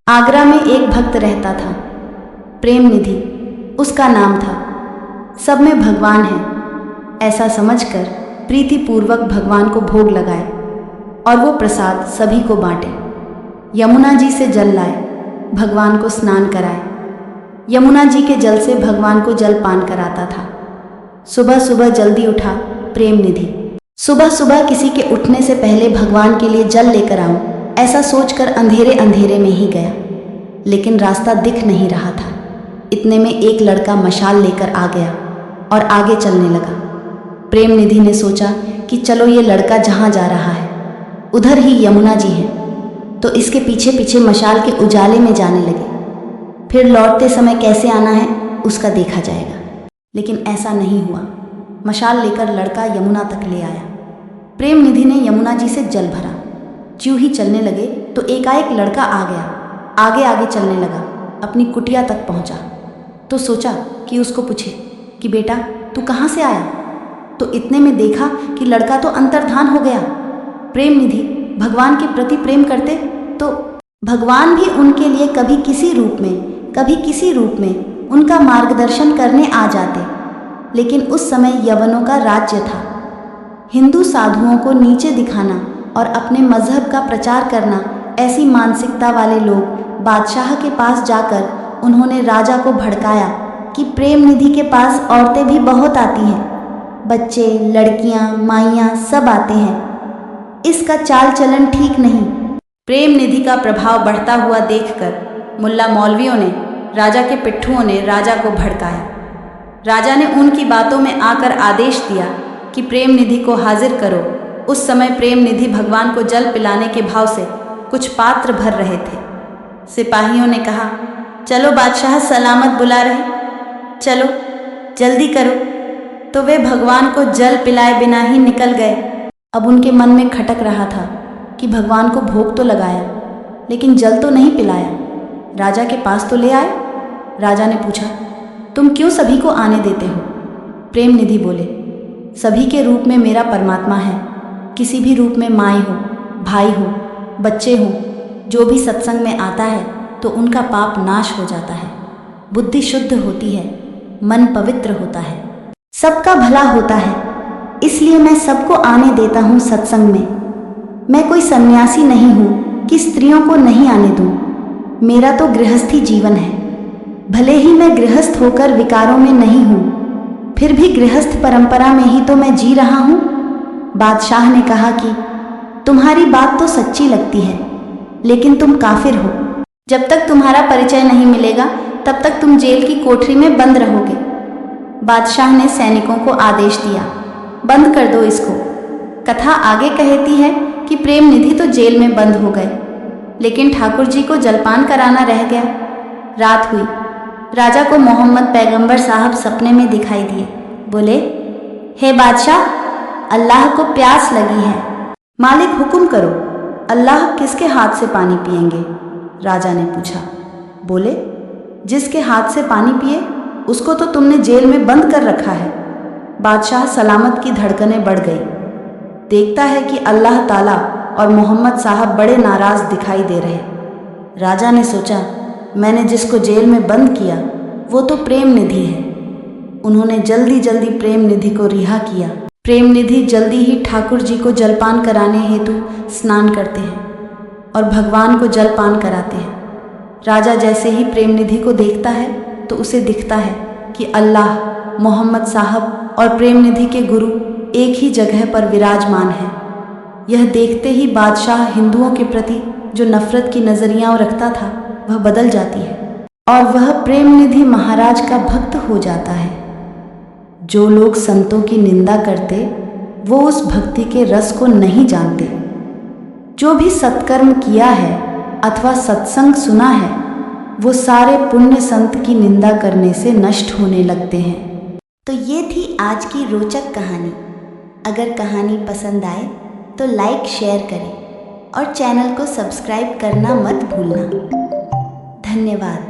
आगरा में एक भक्त रहता था, प्रेम निधि उसका नाम था। सब में भगवान है ऐसा समझकर प्रीतिपूर्वक भगवान को भोग लगाए और वो प्रसाद सभी को बांटे। यमुना जी से जल लाए, भगवान को स्नान कराए। यमुना जी के जल से भगवान को जल पान कराता था। सुबह सुबह जल्दी उठा प्रेम निधि। सुबह सुबह किसी के उठने से पहले भगवान के लिए जल लेकर आऊं, ऐसा सोचकर अंधेरे अंधेरे में ही गया, लेकिन रास्ता दिख नहीं रहा था। इतने में एक लड़का मशाल लेकर आ गया और आगे चलने लगा। प्रेम निधि ने सोचा कि चलो ये लड़का जहाँ जा रहा है उधर ही यमुना जी है, तो इसके पीछे पीछे मशाल के उजाले में जाने लगे। फिर लौटते समय कैसे आना है उसका देखा जाएगा। लेकिन ऐसा नहीं हुआ। मशाल लेकर लड़का यमुना तक ले आया। प्रेम निधि ने यमुना जी से जल भरा। ज्यों ही चलने लगे तो एकाएक लड़का आ गया, आगे आगे चलने लगा। अपनी कुटिया तक पहुंचा तो सोचा कि उसको पूछे कि बेटा तू कहाँ से आया। तो इतने में देखा कि लड़का तो अंतर्धान हो गया। प्रेम निधि भगवान के प्रति प्रेम करते तो भगवान भी उनके लिए कभी किसी रूप में कभी किसी रूप में उनका मार्गदर्शन करने आ जाते। लेकिन उस समय यवनों का राज्य था। हिंदू साधुओं को नीचे दिखाना और अपने मजहब का प्रचार करना, ऐसी मानसिकता वाले लोग बादशाह के पास जाकर उन्होंने राजा को भड़काया कि प्रेम निधि के पास औरतें भी बहुत आती हैं, बच्चे, लड़कियां, माइयां सब आते हैं। इसका चाल चलन ठीक नहीं। प्रेम निधि का प्रभाव बढ़ता हुआ देखकर मुल्ला मौलवियों ने, राजा के पिट्ठुओं ने राजा को भड़काया। राजा ने उनकी बातों में आकर आदेश दिया कि प्रेम निधि को हाजिर करो। उस समय प्रेम निधि भगवान को जल पिलाने के भाव से कुछ पात्र भर रहे थे। सिपाहियों ने कहा, चलो बादशाह सलामत बुला रहे, चलो जल्दी करो। तो वे भगवान को जल पिलाए बिना ही निकल गए। अब उनके मन में खटक रहा था कि भगवान को भोग तो लगाया, लेकिन जल तो नहीं पिलाया। राजा के पास तो ले आए। राजा ने पूछा, तुम क्यों सभी को आने देते हो। प्रेम निधि बोले, सभी के रूप में मेरा परमात्मा है। किसी भी रूप में माए हो, भाई हो, बच्चे हो, जो भी सत्संग में आता है तो उनका पाप नाश हो जाता है, बुद्धि शुद्ध होती है, मन पवित्र होता है, सबका भला होता है। इसलिए मैं सबको आने देता हूँ सत्संग में। मैं कोई सन्यासी नहीं हूँ कि स्त्रियों को नहीं आने दूँ। मेरा तो गृहस्थी जीवन है। भले ही मैं गृहस्थ होकर विकारों में नहीं हूँ, फिर भी गृहस्थ परंपरा में ही तो मैं जी रहा हूँ। बादशाह ने कहा कि तुम्हारी बात तो सच्ची लगती है, लेकिन तुम काफिर हो। जब तक तुम्हारा परिचय नहीं मिलेगा तब तक तुम जेल की कोठरी में बंद रहोगे। बादशाह ने सैनिकों को आदेश दिया, बंद कर दो इसको। कथा आगे कहती है कि प्रेम निधि तो जेल में बंद हो गए, लेकिन ठाकुर जी को जलपान कराना रह गया। रात हुई। राजा को मोहम्मद पैगंबर साहब सपने में दिखाई दिए। बोले, हे बादशाह, अल्लाह को प्यास लगी है, मालिक हुक्म करो, अल्लाह किसके हाथ से पानी पिएंगे। राजा ने पूछा। बोले, जिसके हाथ से पानी पिए उसको तो तुमने जेल में बंद कर रखा है। बादशाह सलामत की धड़कनें बढ़ गई। देखता है कि अल्लाह ताला और मोहम्मद साहब बड़े नाराज दिखाई दे रहे। राजा ने सोचा, मैंने जिसको जेल में बंद किया वो तो प्रेम निधि है। उन्होंने जल्दी जल्दी प्रेम निधि को रिहा किया। प्रेम निधि जल्दी ही ठाकुर जी को जलपान कराने हेतु स्नान करते हैं और भगवान को जलपान कराते हैं। राजा जैसे ही प्रेम निधि को देखता है तो उसे दिखता है कि अल्लाह, मोहम्मद साहब और प्रेम निधि के गुरु एक ही जगह पर विराजमान है। यह देखते ही बादशाह हिंदुओं के प्रति जो नफरत की नजरियां रखता था वह बदल जाती है और वह प्रेम निधि महाराज का भक्त हो जाता है। जो लोग संतों की निंदा करते वो उस भक्ति के रस को नहीं जानते। जो भी सत्कर्म किया है अथवा सत्संग सुना है वो सारे पुण्य संत की निंदा करने से नष्ट होने लगते हैं। तो ये थी आज की रोचक कहानी। अगर कहानी पसंद आए तो लाइक शेयर करें और चैनल को सब्सक्राइब करना मत भूलना। धन्यवाद।